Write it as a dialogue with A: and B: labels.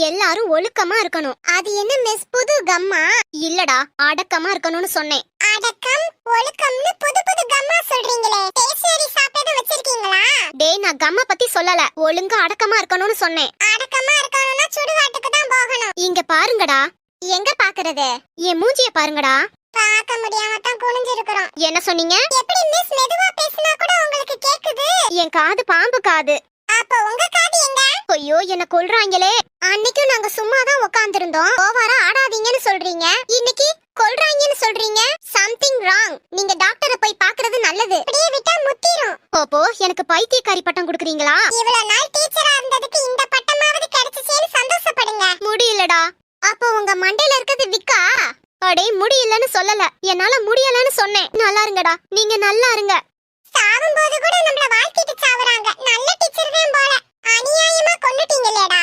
A: எல்லாரும் ஒழுக்கமா இருக்கணும். அது என்ன மிஸ் புது கம்மா? இல்லடா, அடக்கமா இருக்கணும்னு சொன்னேன். அடக்கம் ஒழுக்கம்னு புது புது கம்மா சொல்றீங்களே, ஸ்டேஷனரி சாப்பிட்டது வச்சிருக்கீங்களா? டேய், நான் கம்மா பத்தி சொல்லல, ஒழுங்கா அடக்கமா இருக்கணும்னு சொன்னேன். அடக்கமா இருக்கணும்னா சுடுகாட்டுக்கு தான் போகணும். இங்க பாருங்கடா. எங்க பாக்குறது? என் மூஞ்சிய பாருங்கடா. பார்க்க முடியாம தான் குனிஞ்சிருக்கோம். என்ன சொன்னீங்க? எப்படி மிஸ் மெதுவா பேசினா கூட உங்களுக்கு கேக்குது? என் காது பாம்பு காது. அப்ப உங்க காது எங்க? ஐயோ, என்ன கொல்றாங்களே. அன்னைக்கு நாங்க சும்மா தான் உட்கார்ந்திருந்தோம். ஓவரா ஆடாதீங்கன்னு சொல்றீங்க, இன்னைக்கு கொல்றாங்கன்னு சொல்றீங்க. Something wrong. நீங்க டாக்டரை போய் பார்க்கிறது நல்லது. அப்படியே விட்டா முத்திரும். ஓப்போ, எனக்கு பைத்தியக்காரி பட்டம் கொடுக்குறீங்களா? இவ்வளவு நாள் டீச்சரா இருந்ததுக்கு இந்த பட்டமாவது கிடைச்சிச்சேன்னு சந்தோஷப்படுங்க. முடியலடா. அப்ப உங்க மண்டையில இருக்கிறது விக்கா? அடே, முடியலன்னு சொல்லல, என்னால முடியலன்னு சொன்னேன். நல்லா இருங்கடா, நீங்க நல்லா இருங்க. சாவும்போது கூட நம்மள வாழ்த்திட்டு சாவறாங்க. நல்ல டீச்சர் தான் போல. அநியாயமா கொன்னுட்டீங்களேடா.